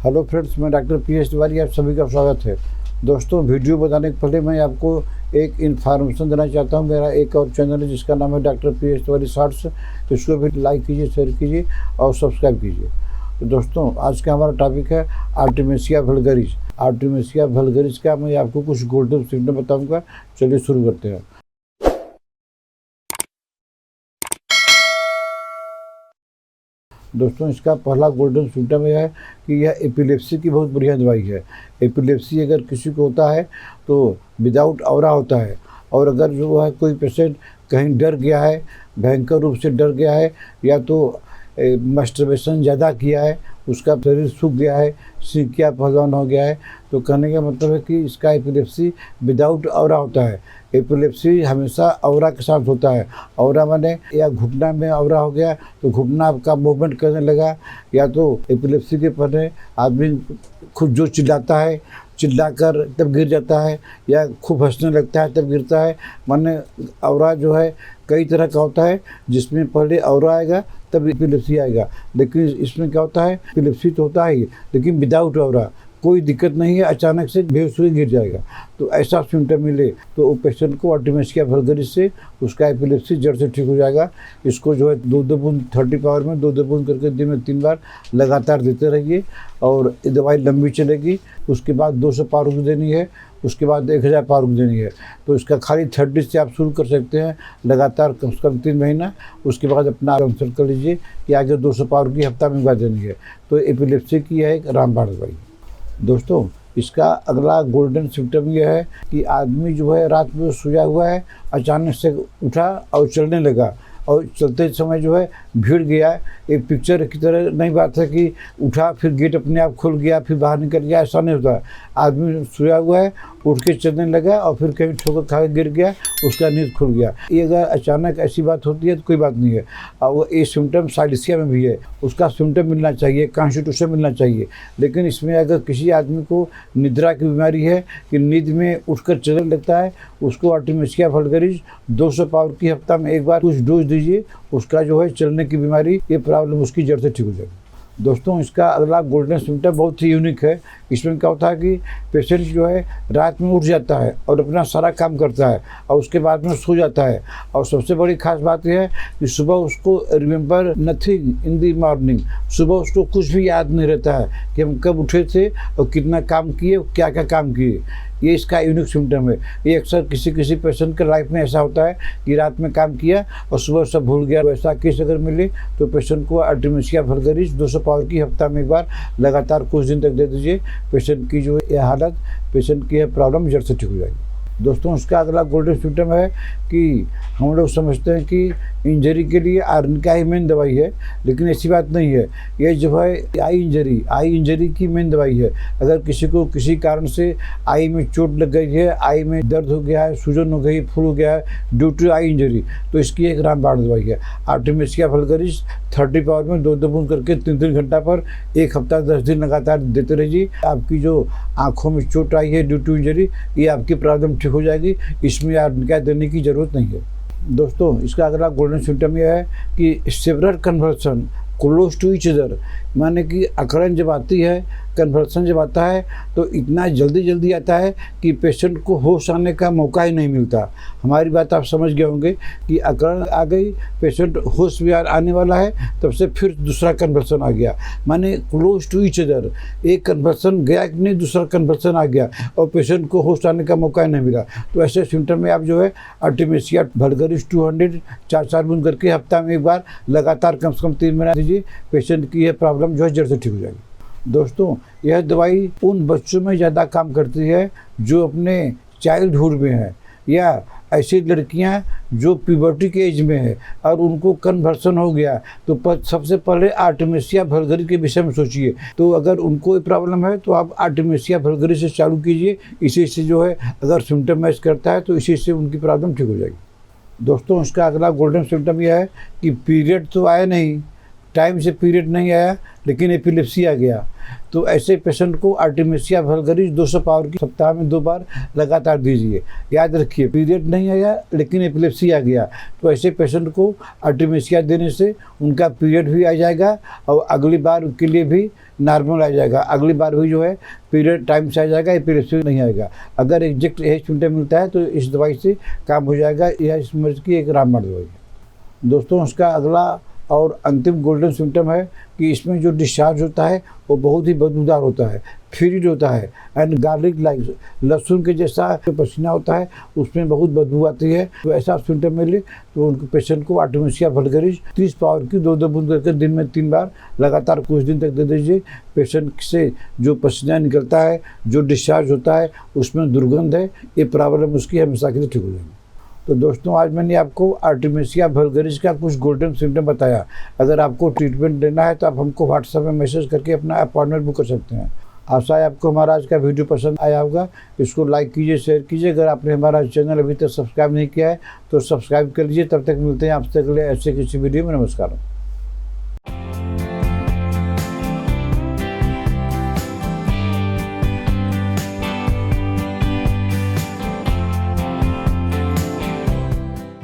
Hello friends, मैं doctor PS Tiwari, आप सभी का स्वागत है। दोस्तों, वीडियो बताने के पहले मैं आपको एक इन्फॉर्मेशन देना चाहता हूं। मेरा एक और चैनल है जिसका नाम है डॉक्टर पीएस तिवारी शॉर्ट्स। इसको भी लाइक कीजिए, शेयर कीजिए और सब्सक्राइब कीजिए। तो दोस्तों, आज का हमारा टॉपिक है आर्टेमिसिया वल्गरिस। आर्टेमिसिया वल्गरिस का मैं आपको कुछ गोल्डन सिम्टम बताऊँगा। चलिए शुरू करते हैं। दोस्तों, इसका पहला गोल्डन सिम्टम यह है कि यह एपिलेप्सी की बहुत बढ़िया दवाई है। एपिलेप्सी अगर किसी को होता है तो विदाउट ऑरा होता है, और अगर जो है कोई पेशेंट कहीं डर गया है, भयंकर रूप से डर गया है, या तो मस्टरबेशन ज़्यादा किया है, उसका शरीर सूख गया है, सीकिया पहलवान हो गया है, तो कहने का मतलब है कि इसका एपिलेप्सी विदाउट ऑरा होता है। एपिलेप्सी हमेशा ऑरा के साथ होता है। ऑरा माने या घुटना में ऑरा हो गया तो घुटना आपका मूवमेंट करने लगा, या तो एपिलेप्सी के पहले आदमी खुद जो चिल्लाता है, चिल्लाकर तब गिर जाता है, या खूब हंसने लगता है तब गिरता है। माने ऑरा जो है कई तरह का होता है, जिसमें पहले ऑरा आएगा तब एपिलेप्सी आएगा। लेकिन इसमें क्या होता है, एपिलेप्सी तो होता ही, लेकिन विदाउट ऑरा, कोई दिक्कत नहीं है, अचानक से बेहोश हुए गिर जाएगा। तो ऐसा सिम्टम मिले तो वो पेशेंट को आर्टेमिसिया वल्गरिस से उसका एपिलेप्सी जड़ से ठीक हो जाएगा। इसको जो है 2-2 बूंद 30 पावर में 2-2 बूंद करके दिन में 3 बार लगातार देते रहिए, और ये दवाई लंबी चलेगी। उसके बाद 200 पावर की देनी है, उसके बाद 1000 पावर की देनी है। तो इसका खाली 30 से आप शुरू कर सकते हैं, लगातार कम से कम 3 महीना। उसके बाद अपना कंसल्ट कर लीजिए कि आगे 200 पावर की हफ्ता में बार देनी है। तो एपिलेप्सी की है एक रामबाण दवाई। दोस्तों, इसका अगला गोल्डन सिम्टम यह है कि आदमी जो है रात में सोया हुआ है, अचानक से उठा और चलने लगा, और चलते समय जो है भीड़ गया। एक पिक्चर की तरह नहीं बात है कि उठा फिर गेट अपने आप खुल गया फिर बाहर निकल गया, ऐसा नहीं होता। आदमी सोया हुआ है, उठ के चलने लगा और फिर कहीं ठोकर खा के गिर गया, उसका नींद खुल गया। ये अगर अचानक ऐसी बात होती है तो कोई बात नहीं है। और ये सिम्टम साइलेंसिया में भी है, उसका सिम्टम मिलना चाहिए, कॉन्स्टिट्यूशन मिलना चाहिए। लेकिन इसमें अगर किसी आदमी को निद्रा की बीमारी है कि नींद में उठकर चलने लगता है, उसको आर्टेमिसिया वल्गरिस 200 पावर की हफ्ता में एक बार कुछ डोज दीजिए। उसका जो है चलने की बीमारी, ये प्रॉब्लम उसकी जड़ से ठीक हो जाएगी। दोस्तों, इसका अगला गोल्डन सिम्टम बहुत ही यूनिक है। इसमें क्या होता है कि पेशेंट जो है रात में उठ जाता है और अपना सारा काम करता है, और उसके बाद में सो जाता है। और सबसे बड़ी खास बात यह है कि सुबह उसको remember nothing in the morning, सुबह उसको कुछ भी याद नहीं रहता है कि हम कब उठे थे और कितना काम किए, क्या क्या काम किए। ये इसका यूनिक सिम्टम है। ये अक्सर किसी किसी पेशेंट के लाइफ में ऐसा होता है कि रात में काम किया और सुबह सब भूल गया। वैसा केस अगर मिले तो पेशेंट को आर्टेमिसिया वल्गरिस 200 पावर की हफ्ता में एक बार लगातार कुछ दिन तक दे दीजिए। पेशेंट की जो यह हालत, पेशेंट की यह प्रॉब्लम जड़ से ठीक हो जाएगी। दोस्तों, इसका अगला गोल्डन सिम्टम है कि हम लोग समझते हैं कि इंजरी के लिए आयरन का ही मेन दवाई है, लेकिन ऐसी बात नहीं है। ये जो है आई इंजरी की मेन दवाई है। अगर किसी को किसी कारण से आई में चोट लग गई है, आई में दर्द हो गया है, सूजन हो गई, फूल हो गया है ड्यू टू आई इंजरी, तो इसकी एक रामबाण दवाई है आर्टेमिसिया वल्गरिस। 30 पावर में 2-2 बूंद करके 3-3 घंटा पर 1 हफ्ता 10 दिन लगातार देते रहिए। आपकी जो आँखों में चोट आई है ड्यू टू इंजरी, ये आपकी प्रॉब्लम ठीक हो जाएगी। इसमें आयरन का देने की ज़रूरत नहीं है। दोस्तों, इसका अगला गोल्डन सिम्टम यह है कि several conversion close to each other, माने कि अकड़न जब आती है, कन्वर्सन जब आता है तो इतना जल्दी आता है कि पेशेंट को होश आने का मौका ही नहीं मिलता। हमारी बात आप समझ गए होंगे कि अकड़न आ गई, पेशेंट होश भी आने वाला है, तब से फिर दूसरा कन्वर्सन आ गया। माने क्लोज टू ईच अदर, एक कन्वर्सन गया कि नहीं, दूसरा कन्वर्सन आ गया और पेशेंट को होश आने का मौका ही नहीं मिला। तो ऐसे सिम्टम में आप जो है आर्टेमिसिया वल्गरिस 200 4 बूंद करके हफ्ता में एक बार लगातार कम से कम 3 महीना दीजिए। पेशेंट की यह प्रॉब्लम जो है जड़ से ठीक हो जाएगी। दोस्तों, यह दवाई उन बच्चों में ज़्यादा काम करती है जो अपने चाइल्डहुड में है, या ऐसी लड़कियां जो प्यूबर्टी के एज में है और उनको कन्वर्सन हो गया, तो सबसे पहले आर्टेमिसिया वल्गरिस के विषय में सोचिए। तो अगर उनको प्रॉब्लम है तो आप आर्टेमिसिया वल्गरिस से चालू कीजिए। इसी से जो है अगर सिम्टम मैच करता है तो इसी से उनकी प्रॉब्लम ठीक हो जाएगी। दोस्तों, इसका अगला गोल्डन सिम्टम यह है कि पीरियड तो आए नहीं, टाइम से पीरियड नहीं आया लेकिन एपिलेप्सी आ गया, तो ऐसे पेशेंट को आर्टेमिसिया वल्गरिस 200 पावर की सप्ताह में 2 बार लगातार दीजिए। याद रखिए, पीरियड नहीं आया लेकिन एपिलेप्सी आ गया, तो ऐसे पेशेंट को आर्टेमिसिया देने से उनका पीरियड भी आ जाएगा और अगली बार के लिए भी नॉर्मल आ जाएगा, अगली बार भी जो है पीरियड टाइम से आ जाएगा, एपिलेप्सी नहीं आएगा। अगर एग्जैक्ट यही सिम्टम मिलता है तो इस दवाई से काम हो जाएगा। यह इस मर्ज की एक रामबाण दवाई है। दोस्तों, उसका अगला और अंतिम गोल्डन सिम्टम है कि इसमें जो डिस्चार्ज होता है वो बहुत ही बदबूदार होता है, फ्रीड होता है एंड गार्लिक लाइक, लहसुन के जैसा जो पसीना होता है उसमें बहुत बदबू आती है। तो ऐसा सिम्टम मिले तो उनके पेशेंट को आर्टेमिसिया वल्गरिस 30 पावर की 2-2 बूंद करके दिन में 3 बार लगातार कुछ दिन तक दे दीजिए। पेशेंट से जो पसीना निकलता है, जो डिस्चार्ज होता है, उसमें दुर्गंध है, ये प्रॉब्लम उसकी हमेशा के लिए ठीक हो जाएगी। तो दोस्तों, आज मैंने आपको आर्टेमिसिया वल्गरिस का कुछ गोल्डन सिम्टम बताया। अगर आपको ट्रीटमेंट लेना है तो आप हमको व्हाट्सएप में मैसेज करके अपना अपॉइंटमेंट बुक कर सकते हैं। आशा है आपको हमारा आज का वीडियो पसंद आया होगा। इसको लाइक कीजिए, शेयर कीजिए। अगर आपने हमारा चैनल अभी तक सब्सक्राइब नहीं किया है तो सब्सक्राइब कर लीजिए। तब तक मिलते हैं आपसे अगले ऐसे किसी वीडियो में। नमस्कार।